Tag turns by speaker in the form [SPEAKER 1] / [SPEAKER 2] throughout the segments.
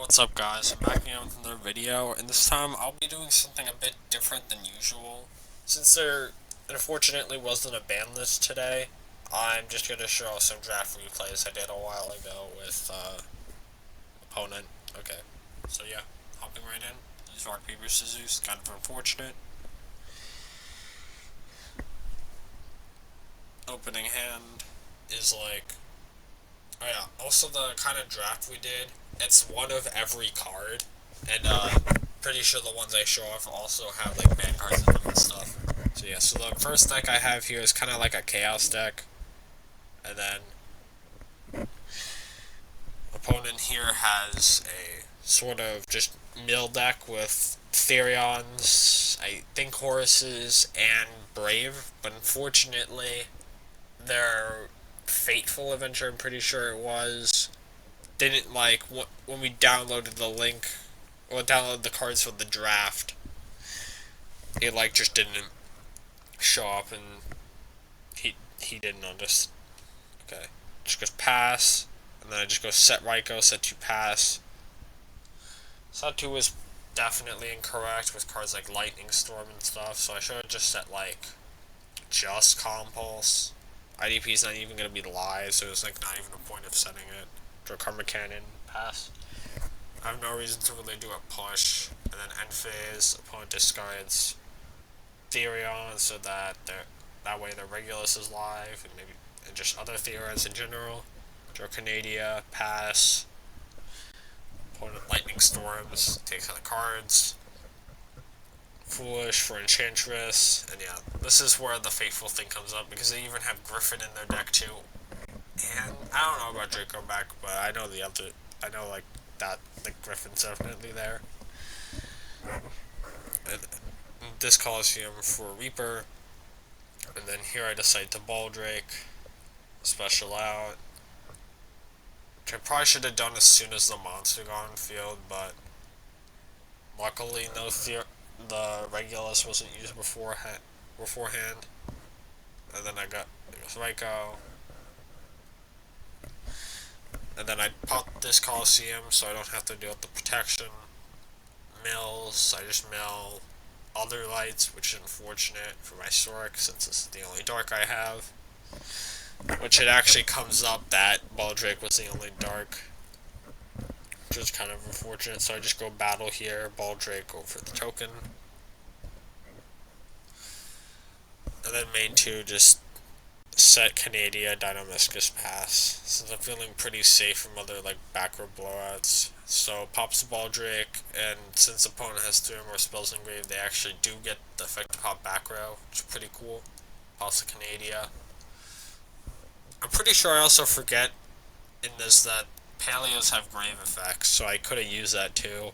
[SPEAKER 1] What's up guys, I'm back again with another video, and this time I'll be doing something a bit different than usual. Since there unfortunately wasn't a ban list today, I'm just going to show some draft replays I did a while ago with opponent. Okay, so yeah, hopping right in. This is rock, paper, scissors, kind of unfortunate. Opening hand is like, oh yeah, also the kind of draft we did, it's one of every card, and pretty sure the ones I show off also have like ban cards in them and stuff. So yeah, so the first deck I have here is kind of like a chaos deck, and then opponent here has a sort of just mill deck with Therions, I think Horuses, and Brave, but unfortunately their Fateful Avenger, I'm pretty sure it was, didn't like when we downloaded the link or downloaded the cards for the draft. It like just didn't show up, and he didn't notice. Okay, just goes pass, and then I just go set Raikou, set 2 pass. Set 2 was definitely incorrect with cards like Lightning Storm and stuff, so I should have just set like just Compulse. IDP is not even going to be live, so it's like not even a point of setting it. Draw Karma Cannon, pass. I have no reason to really do a push. And then end phase, opponent discards Therion so that that way the Regulus is live, and maybe and just other Therions in general. Draw Canadia, pass. Opponent Lightning Storms, takes out the cards. Foolish for Enchantress, and yeah, this is where the Fateful thing comes up, because they even have Griffin in their deck too. And I don't know about Draco back, but I know like that the Griffin's definitely there. And this Colosseum for Reaper, and then here I decide to Baldrake, special out, which I probably should have done as soon as the monster got on field, but luckily the Regulus wasn't used beforehand. And then I got Raikou. And then I pop this Colosseum so I don't have to deal with the protection. Mills, I just mill other lights, which is unfortunate for my Soric since this is the only dark I have. Which it actually comes up that Baldrake was the only dark, which is kind of unfortunate, so I just go battle here, Baldrake, go for the token. And then main 2, just set Canadia, Dynamiscus, pass, since I'm feeling pretty safe from other like back row blowouts. So pops the Baldrake, and since the opponent has 3 or more spells engraved, they actually do get the effect to pop back row, which is pretty cool. Pops the Canadia. I'm pretty sure I also forget in this that Paleos have grave effects, so I could have used that too,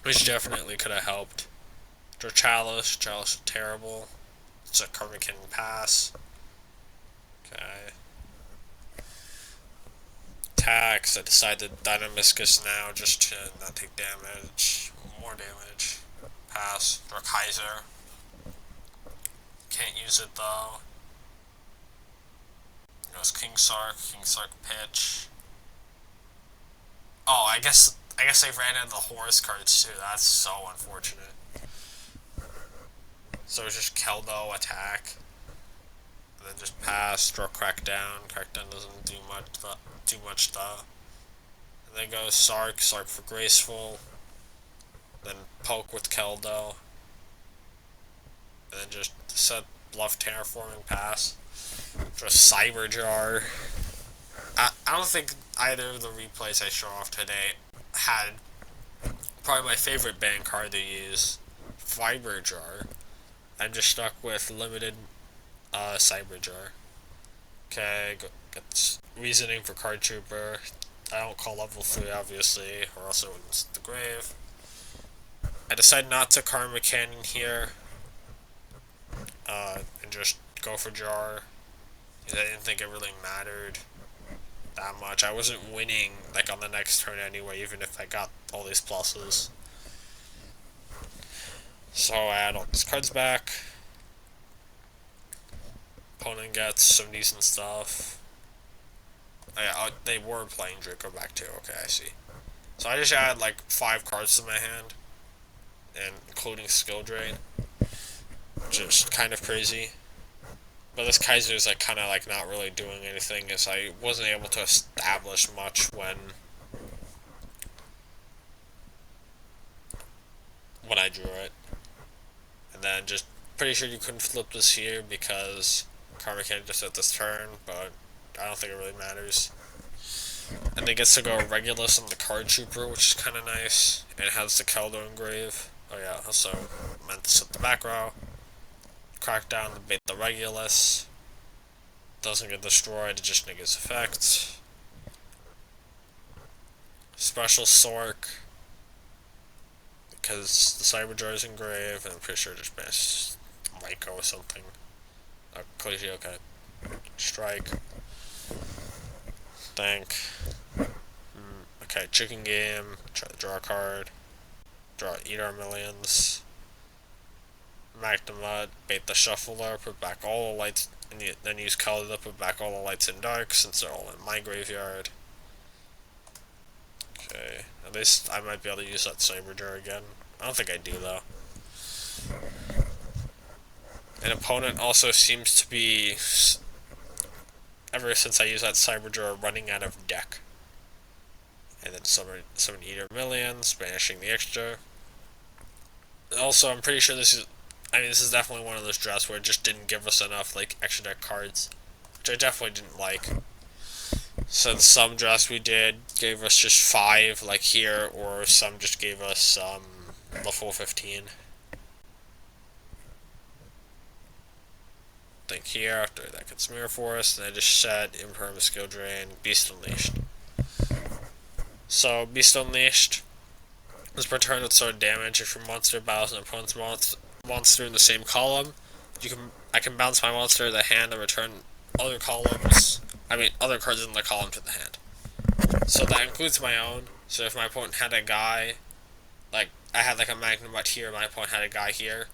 [SPEAKER 1] which definitely could have helped. Draw Chalice is terrible. It's a Karma Cannon pass. Okay. Attacks, I decide to Dynamiscus now just to not take damage. More damage. Pass. Draw Kaiser. Can't use it though. Goes King Sark pitch. Oh, I guess they ran into the Horus cards too. That's so unfortunate. So it's just Keldo attack, and then just pass, draw Crackdown. Crackdown doesn't do much though. And then goes Sark for Graceful. Then poke with Keldo. And then just set Bluff Terraforming pass. Draw Cyberjar. I don't think either of the replays I show off today had probably my favorite ban card to use, Fiberjar. I'm just stuck with limited Cyberjar. Okay, get reasoning for Card Trooper. I don't call level 3 obviously, or else it wins the grave. I decide not to Karma Cannon here, and just go for Jar, because I didn't think it really mattered that much. I wasn't winning like on the next turn anyway, even if I got all these pluses. So I add all these cards back. Opponent gets some decent stuff. They were playing Draco back too. Okay, I see. So I just added like 5 cards to my hand, and including skill drain, just kind of crazy. But this Kaiser is like kind of like not really doing anything, as I wasn't able to establish much when I drew it. And then just pretty sure you couldn't flip this here because Karma can't just at this turn, but I don't think it really matters. And it gets to go Regulus on the Card Trooper, which is kind of nice. And it has the Keldo engrave. Oh yeah, also meant to set the back row. Crack down to bait the Regulus. Doesn't get destroyed, it just negates effects. Special Sork. Because the Cyberjar is engraved, and I'm pretty sure just missed Myco or something. Collegio, okay. Strike. Thank. Okay, chicken game. Try to draw a card. Draw Eat Our Millions. Magnemite. Bait the Shuffler. Put back all the lights. And then use color to put back all the lights in dark, since they're all in my graveyard. Okay. At least I might be able to use that Cyberjar again. I don't think I do, though. An opponent also seems to be, ever since I use that Cyberjar, running out of deck. And then summon Eater Millions, banishing the extra. Also, I'm pretty sure this is definitely one of those drafts where it just didn't give us enough, like, extra deck cards. Which I definitely didn't like. Since some drafts we did gave us just 5, like here, or some just gave us, the full 15. Think here, after that gets Mirror Force, and I just said Imperm, Skill Drain, Beast Unleashed. So, Beast Unleashed is per turn with sword damage. If your monster battles an opponent's monster in the same column, I can bounce my monster to the hand and return other cards in the column to the hand. So that includes my own. So if my opponent had a guy, like I had like a Magnemite here, my opponent had a guy here,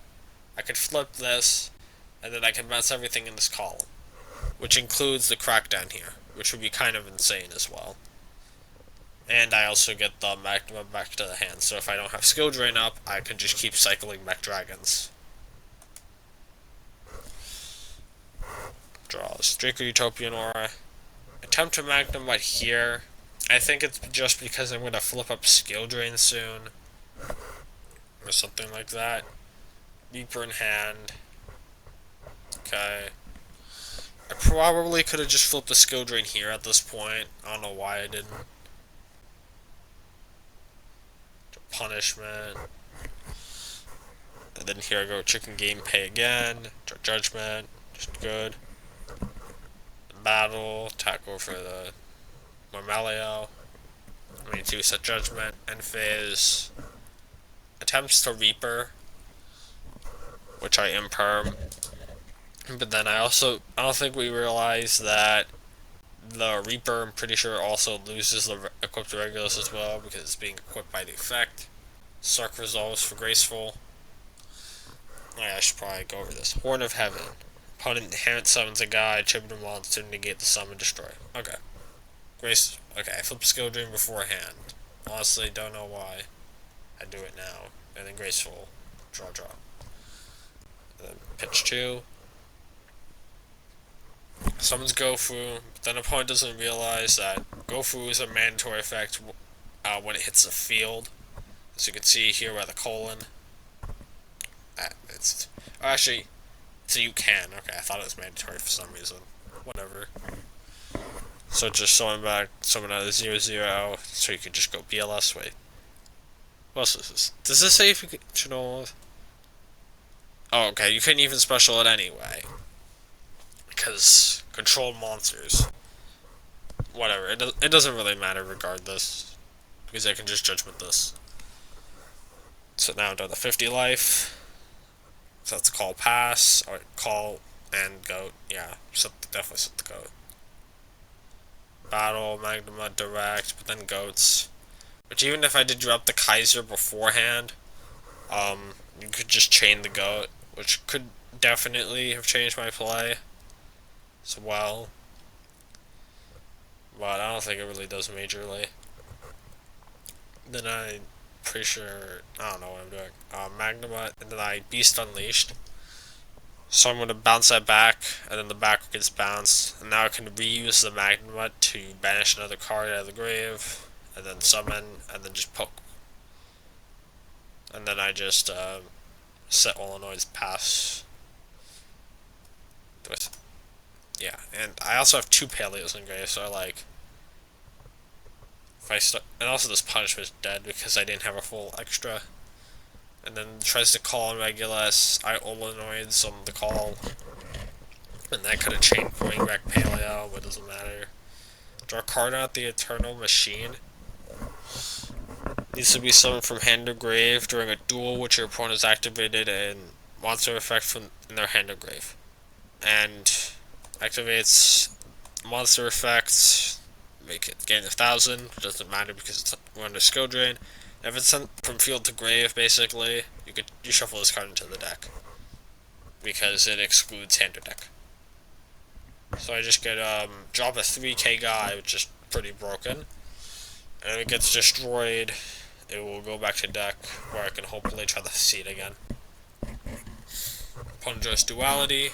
[SPEAKER 1] I could flip this, and then I can bounce everything in this column, which includes the Crackdown here, which would be kind of insane as well. And I also get the Magnemite back to the hand, so if I don't have Skill Drain up, I can just keep cycling back dragons. Draws Draco Utopian Aura. Attempt to Magnemite here. I think it's just because I'm going to flip up Skill Drain soon, or something like that. Reaper in hand. Okay. I probably could have just flipped the Skill Drain here at this point. I don't know why I didn't. Punishment. And then here I go Chicken Game Pay again. Judgment. Just good. Battle. Tackle for the Marmelio. I mean, 2 set Judgment. End phase. Attempts to Reaper, which I imperm. But then I don't think we realized that the Reaper, I'm pretty sure, also loses the equipped Regulus as well, because it's being equipped by the effect. Sark resolves for Graceful. I should probably go over this. Horn of Heaven. Opponent hand summons a guy, tribute a monster, negate the summon, destroy. Okay. Okay, I flip Skill Dream beforehand. Honestly, don't know why. I do it now. And then Graceful. Draw. And then pitch 2. Summons Gofu, but then opponent doesn't realize that Gofu is a mandatory effect when it hits the field. As you can see here by the colon. Actually, so you can. Okay, I thought it was mandatory for some reason. Whatever. So just summon out of 0/0, so you can just go BLS. Wait. What else is this? Does this say if you should all? Oh, okay, you couldn't even special it anyway. Because controlled monsters. Whatever, it doesn't really matter regardless. Because I can just Judgment this. So now I'm down to 50 life. So that's call pass, or call and goat. Yeah, definitely set the goat. Battle, Magnemite direct, but then goats. Which even if I did drop the Kaiser beforehand, you could just chain the goat, which could definitely have changed my play as well. But I don't think it really does majorly. then I pretty sure I don't know what I'm doing. Magnemite, and then I Beast Unleashed. So I'm gonna bounce that back, and then the back gets bounced, and now I can reuse the Magnemite to banish another card out of the grave, and then summon, and then just poke. And then I just set Illinois' pass. Yeah, and I also have 2 Paleos in grave, so I like. If I start, and also this punishment is dead because I didn't have a full extra. And then tries to call on Regulus. I Illinois on the call. And that could have chained bring back Paleo, but it doesn't matter. Draw a card out the Eternal Machine. Needs to be summoned from hand to grave during a duel which your opponent has activated and monster effect from in their hand to grave. And activates monster effects, make it gain 1,000. Doesn't matter because it's under skill drain. If it's sent from field to grave, basically, you shuffle this card into the deck because it excludes hand to deck. So I just get drop a 3k guy, which is pretty broken, and if it gets destroyed, it will go back to deck where I can hopefully try to see it again. Opponent draws duality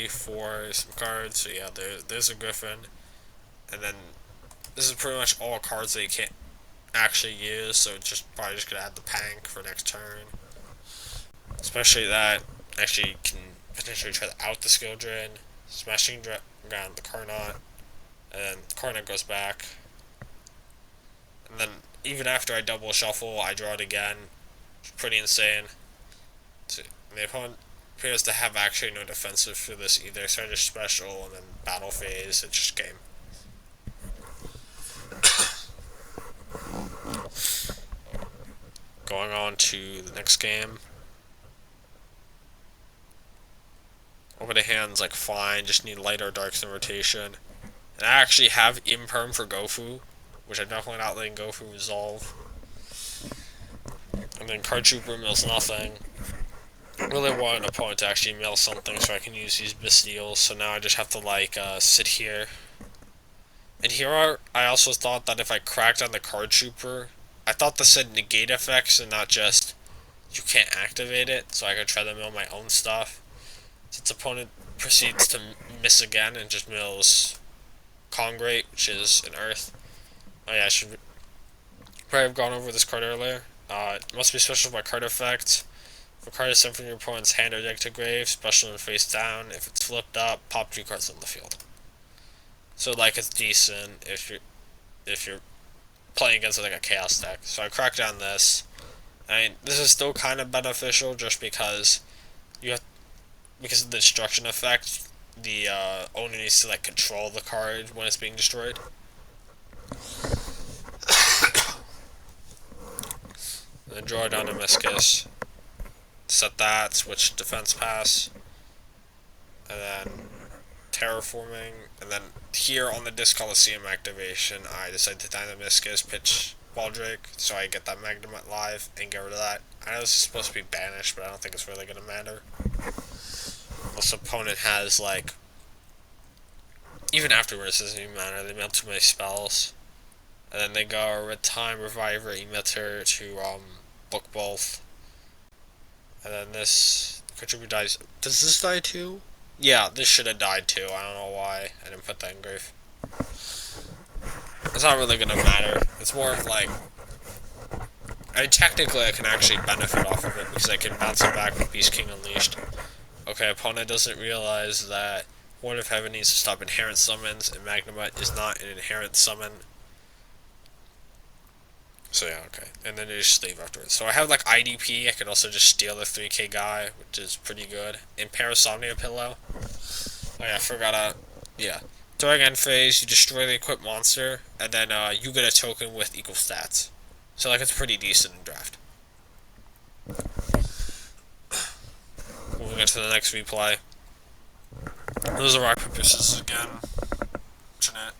[SPEAKER 1] for some cards. So yeah, there's a Griffin, and then this is pretty much all cards that you can't actually use. So it's just probably just gonna add the Pank for next turn, especially that actually can potentially try to out the skill drain, smashing ground the Carnot, and then Carnot goes back, and then even after I double shuffle, I draw it again. It's pretty insane. So the opponent appears to have actually no defensive for this either, so I just special and then battle phase, it's just game. Going on to the next game. Over the hand's like fine, just need light or darks in rotation. And I actually have Imperm for Gofu, which I'm definitely not letting Gofu resolve. And then Card Trooper mills nothing. I really want an opponent to actually mill something so I can use these Bastiles, so now I just have to like sit here. And here I also thought that if I cracked on the Card Trooper, I thought this said negate effects and not just you can't activate it, so I could try to mill my own stuff. Since opponent proceeds to miss again and just mills Congrate, which is an Earth. Oh yeah, I should probably have gone over this card earlier. It must be special by card effect. If a card is sent from your opponent's hand or deck to grave, special and face down. If it's flipped up, pop 2 cards on the field. So like it's decent if you're playing against like a chaos deck. So I cracked on this. I mean, this is still kind of beneficial just because because of the destruction effect, the owner needs to like control the card when it's being destroyed. And then draw down a Miscus. Set that, switch defense pass, and then terraforming, and then here on the Disc Coliseum activation, I decide to Dynamiscus, pitch Baldrake, so I get that Magnemite live and get rid of that. I know this is supposed to be banished, but I don't think it's really gonna matter. This opponent has like, even afterwards it doesn't even matter, they mount too many spells. And then they go Red Time, Reviver, Emitter to book both. And then this contribute dies. Does this die too? Yeah, this should have died too. I don't know why I didn't put that in grave. It's not really gonna matter. It's more of like, technically I can actually benefit off of it because I can bounce it back with Beast King Unleashed. Okay, opponent doesn't realize that Ward of Heaven needs to stop inherent summons, and Magnemite is not an inherent summon. So yeah, okay. And then they just leave afterwards. So I have like IDP, I could also just steal the 3k guy, which is pretty good. And Parasomnia Pillow. Oh yeah, I forgot yeah. During end phase, you destroy the equipped monster, and then you get a token with equal stats. So like it's pretty decent in draft. Moving into the next replay. Those are rock, paper, scissors again. Jeanette.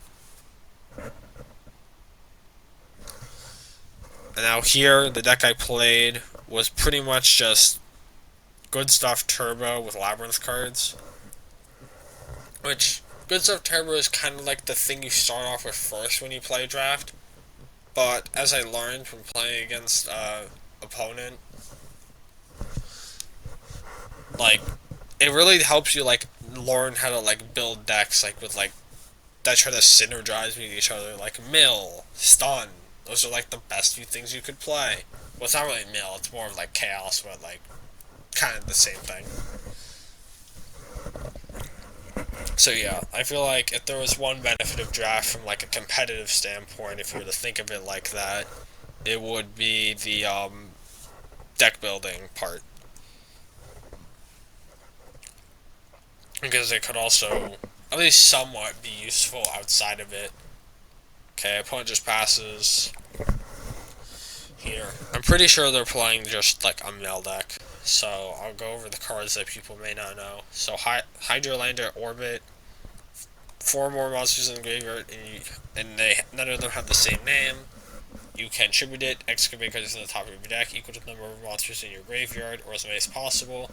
[SPEAKER 1] And now here, the deck I played was pretty much just Good Stuff Turbo with Labyrinth cards. Which, Good Stuff Turbo is kind of like the thing you start off with first when you play draft. But as I learned from playing against opponent, like it really helps you like learn how to like build decks like with like that try to synergize with each other, like mill, stun. Those are like the best few things you could play. Well, it's not really mill; it's more of like chaos, but like kind of the same thing. So yeah, I feel like if there was one benefit of draft from like a competitive standpoint, if you were to think of it like that, it would be the deck building part, because it could also at least somewhat be useful outside of it. Okay, opponent just passes here. I'm pretty sure they're playing just like a mill deck. So I'll go over the cards that people may not know. So Hydrolander Orbit, four more monsters in the graveyard, and none of them have the same name. You can tribute it, excavate cards in the top of your deck equal to the number of monsters in your graveyard, or as many as possible.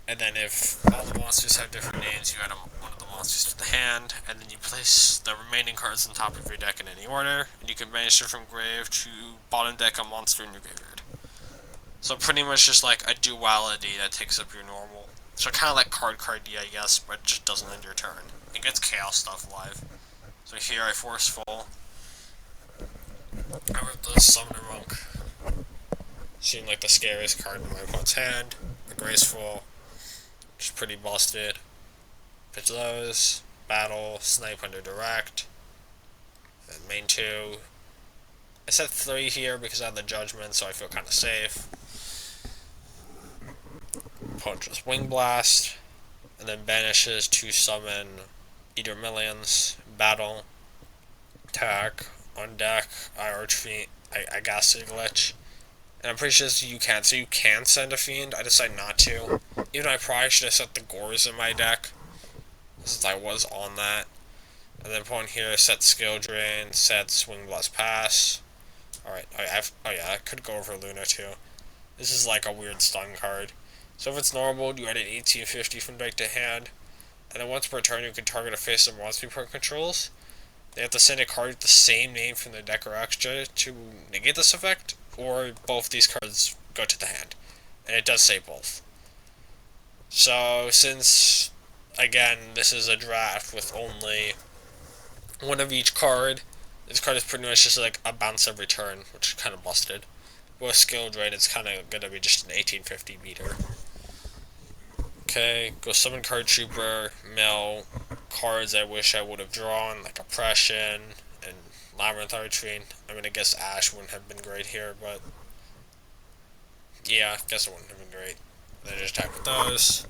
[SPEAKER 1] And then if all the monsters have different names, you add one of the monsters to the hand, and then you place the remaining cards on top of your deck in any order, and you can banish them from grave to bottom deck a monster in your graveyard. So pretty much just like a duality that takes up your normal. So kind of like card D, I guess, but it just doesn't end your turn. It gets chaos stuff live. So here I forceful. I wrote the Summoner Monk. Seemed like the scariest card in my opponent's hand. The Graceful, which is pretty busted. Pitch those. Battle, Snipe under Direct. And main two. I set 3 here because I have the Judgment, so I feel kind of safe. Opponent just Wing Blast. And then banishes to summon Eater Millions. Battle. Attack. On deck. I Archfiend. I gas a glitch. And I'm pretty sure you can. So you can send a Fiend. I decided not to. Even though I probably should have set the Gores in my deck, since I was on that. And then upon here, set Skill Drain, set Swing Blast Pass. Alright, oh yeah, I could go over Luna too. This is like a weird stun card. So if it's normal, you add an 1850 from deck to hand. And then once per turn, you can target a face of monster opponent controls. They have to send a card with the same name from their deck or extra to negate this effect, or both these cards go to the hand. And it does say both. So, since, again, this is a draft with only one of each card, this card is pretty much just like a bounce every turn, which is kind of busted. With Skill Drain, it's kind of going to be just an 1850 meter. Okay, go summon Card Trooper, mill, cards I wish I would have drawn, like Oppression and Labyrinth Archery. I'm gonna guess Ash wouldn't have been great here, but yeah, I guess it wouldn't have been great. Then just attack with those.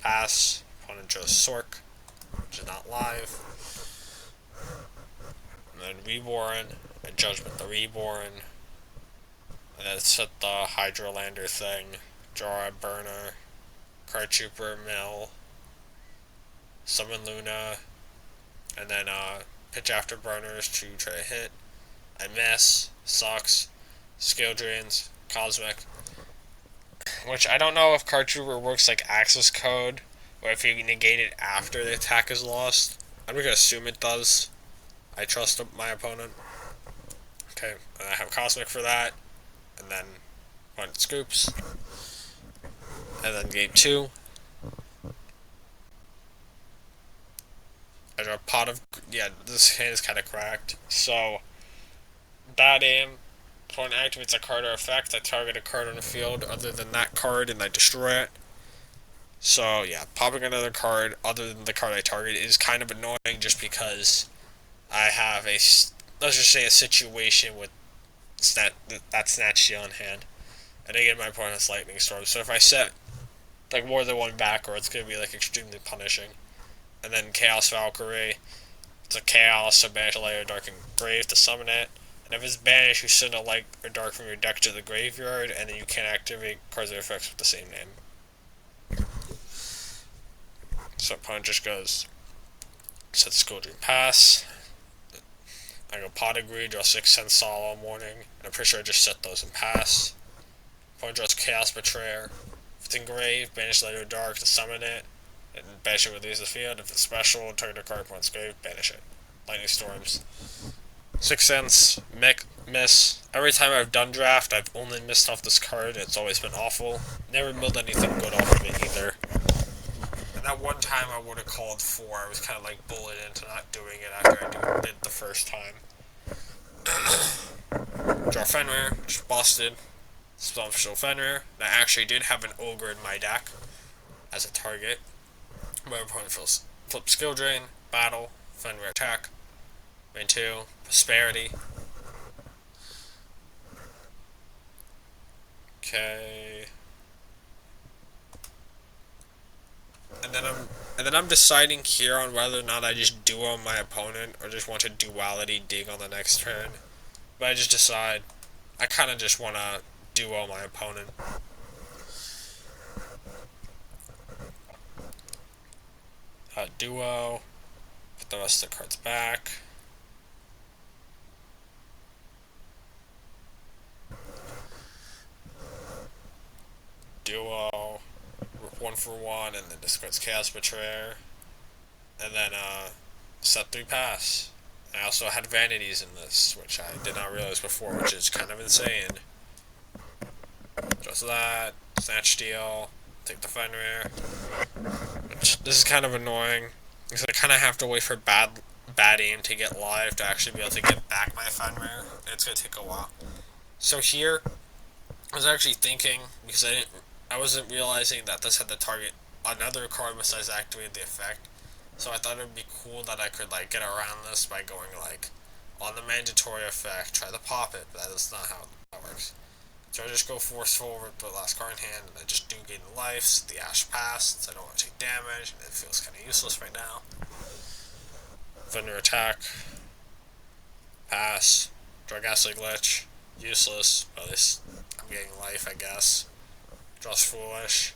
[SPEAKER 1] Pass. Opponent chose Sork, which is not live. And then Reborn, and Judgment the Reborn. And then set the Hydrolander thing. Draw a Burner, Card Trooper, mill, summon Luna, and then pitch after burners to try to hit. I miss, sucks, Skill Drains, Cosmic, which I don't know if Card Trooper works like access code, or if you negate it after the attack is lost. I'm gonna assume it does. I trust my opponent. Okay, I have Cosmic for that, and then one scoops. And then game 2, I draw a pot of. Yeah, this hand is kind of cracked. So, bad aim. Opponent activates a card or effect. I target a card on the field other than that card and I destroy it. So, yeah, popping another card other than the card I target is kind of annoying just because I have a. Let's just say a situation with that Snatch Steal in hand. And again, my opponent has Lightning Storm. So if I set like more than one backer, it's going to be like extremely punishing. And then Chaos Valkyrie. It's a Chaos, so banish a light or dark and grave to summon it. And if it's banished, you send a light or dark from your deck to the graveyard, and then you can't activate cards or effects with the same name. So opponent just goes, set Skill Drain Pass. I go Pot Agree, draw 6 cents Solo Warning, and I'm pretty sure I just set those in pass. Opponent draws Chaos Betrayer. If it's engraved, banish light or dark to summon it. And banish it with these the field. If it's special, target a card points grave, banish it. Lightning Storms. Sixth Sense, miss. Every time I've done draft, I've only missed off this card. It's always been awful. Never milled anything good off of it either. And that one time I would have called 4. I was kind of like bullied into not doing it after I did the first time. Draw Fenrir, just busted. Special Fenrir. I actually did have an Ogre in my deck as a target. My opponent flip skill drain, battle, Fenrir attack. Main 2, Prosperity. Okay. And then I'm deciding here on whether or not I just duo my opponent or just want to duality dig on the next turn. But I just decide I kind of just want to duo my opponent. Duo. Put the rest of the cards back. Duo. 1-for-1 and then discards Chaos Betrayer. And then set 3 pass. I also had vanities in this, which I did not realize before, which is kind of insane. Just that, snatch steal, take the Fenrir. Which, this is kind of annoying, because I kind of have to wait for bad aim to get live to actually be able to get back my Fenrir. It's going to take a while. So here, I was actually thinking, because I wasn't realizing that this had to target another card besides activating the effect. So I thought it would be cool that I could like get around this by going like on the mandatory effect, try to pop it, but that is not how that works. So I just go force forward, put the last card in hand, and I just do gain life, the Ash Pass, since I don't want to take damage, and it feels kind of useless right now. Thunder attack, pass, draw Ghastly Glitch, useless, but at least I'm getting life, I guess. Draws Foolish,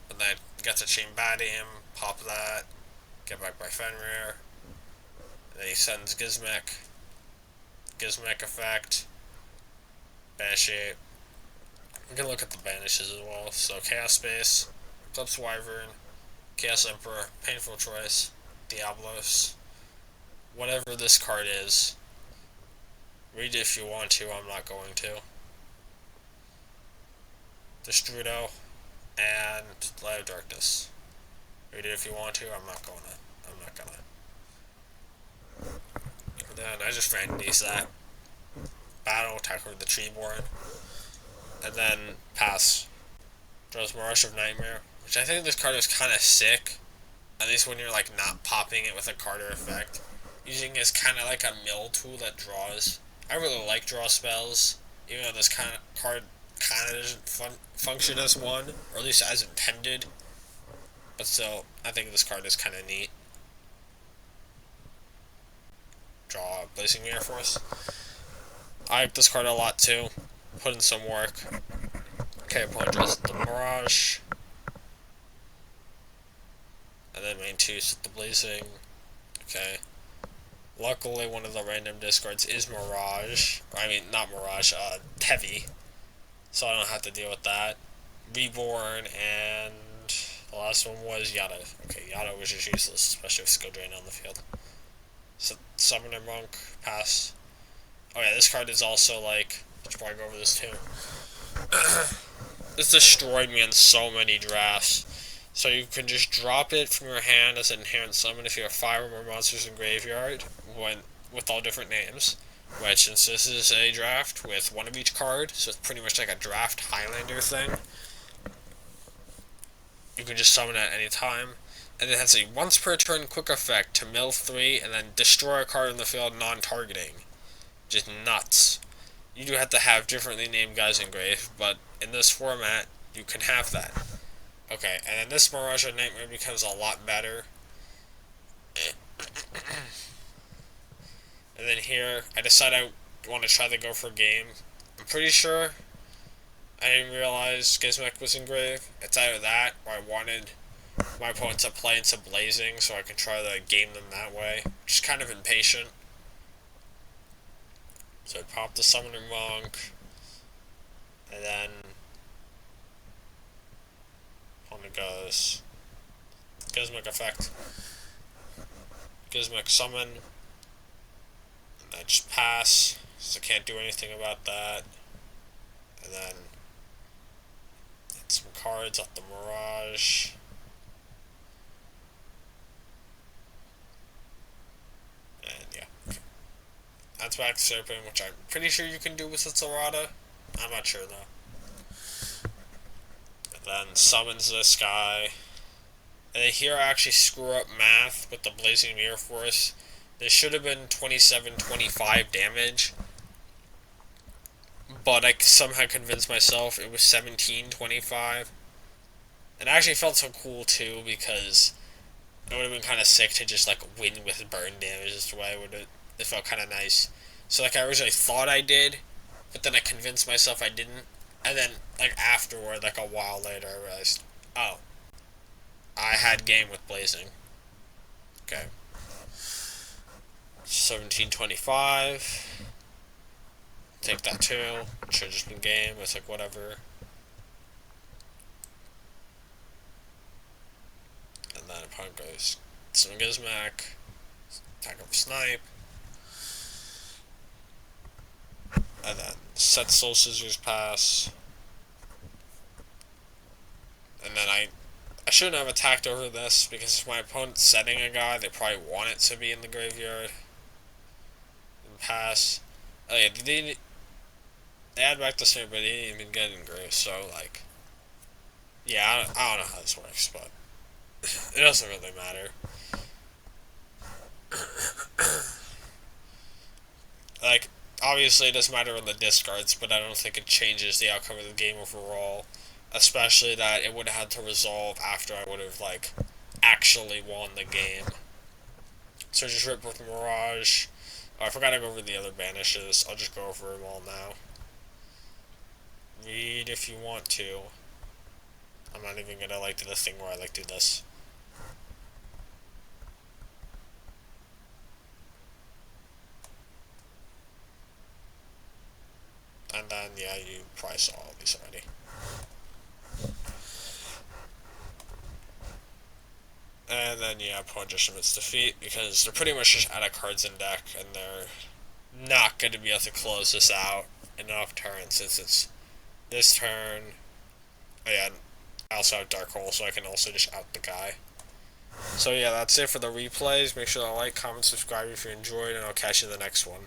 [SPEAKER 1] and then get to chain Badium, pop that, get back by Fenrir, and then he sends Gizmek effect, banish it. We can look at the banishes as well. So Chaos Space, Eclipse Wyvern, Chaos Emperor, Painful Choice, Diablos, whatever this card is. Read it if you want to, I'm not going to. Destrudo, and Light of Darkness. Read it if you want to, I'm not gonna. Then I just randomized that. Battle, attack with the Treeborn. And then pass. Draws Mirage of Nightmare, which I think this card is kind of sick. At least when you're like not popping it with a card or effect. Using it as kind of like a mill tool that draws. I really like draw spells, even though this kind of card kind of doesn't function as one, or at least as intended. But still, I think this card is kind of neat. Draw Blazing Air Force. I like this card a lot too. Put in some work. Okay, opponent draws the Mirage. And then main 2 set the Blazing. Okay. Luckily, one of the random discards is Mirage. I mean, not Mirage, Tevi. So I don't have to deal with that. Reborn, and the last one was Yada. Okay, Yada was just useless, especially with skill drain on the field. So, Summoner Monk, pass. Oh yeah, this card is also like, I should probably go over this too. This destroyed me in so many drafts. So you can just drop it from your hand as an inherent summon if you have 5 or more monsters in graveyard, with all different names. Which, since this is a draft with one of each card, so it's pretty much like a draft Highlander thing, you can just summon it at any time. And it has a once per turn quick effect to mill 3 and then destroy a card in the field non-targeting. Just nuts. You do have to have differently named guys engraved, but in this format, you can have that. Okay, and then this Mirage of Nightmare becomes a lot better. And then here, I decide I want to try to go for a game. I'm pretty sure I didn't realize Gizmek was engraved. It's either that, or I wanted my opponent to play into Blazing so I can try to game them that way. Just kind of impatient. So I pop the Summoner Monk, and then opponent goes Gizmic effect. Gizmic summon. And then just pass. So I can't do anything about that. And then some cards off the Mirage. And yeah. Okay. That's back Serpent, which I'm pretty sure you can do with the Zerata. I'm not sure though. And then summons this guy. And then here I actually screw up math with the Blazing Mirror Force. This should have been 27-25 damage. But I somehow convinced myself it was 17-25. And it actually felt so cool too because it would have been kind of sick to just like win with burn damage. Is the way it felt kind of nice. So like I originally thought I did, but then I convinced myself I didn't. And then like afterward, like a while later, I realized, oh, I had game with Blazing. Okay. 17-25. Take that too. Should have just been game. It's like whatever. And then opponent goes some Gizmac. Attack up Snipe. And then set Soul Scissors pass. And then I shouldn't have attacked over this because if my opponent's setting a guy, they probably want it to be in the graveyard. And pass. Oh yeah, they add back the same, but they didn't even get in grave, so like, yeah, I don't know how this works, but it doesn't really matter. Like, obviously it doesn't matter in the discards, but I don't think it changes the outcome of the game overall. Especially that it would have had to resolve after I would have, like, actually won the game. So just rip with Mirage. Oh, I forgot to go over the other banishes. I'll just go over them all now. Read if you want to. I'm not even gonna like do the thing where I like do this. And then, yeah, you probably saw all these already. And then, yeah, opponent just submits defeat because they're pretty much just out of cards in deck and they're not going to be able to close this out in enough turns since it's this turn. Oh, yeah, I also have Dark Hole, so I can also just out the guy. So, yeah, that's it for the replays. Make sure to like, comment, subscribe if you enjoyed, and I'll catch you in the next one.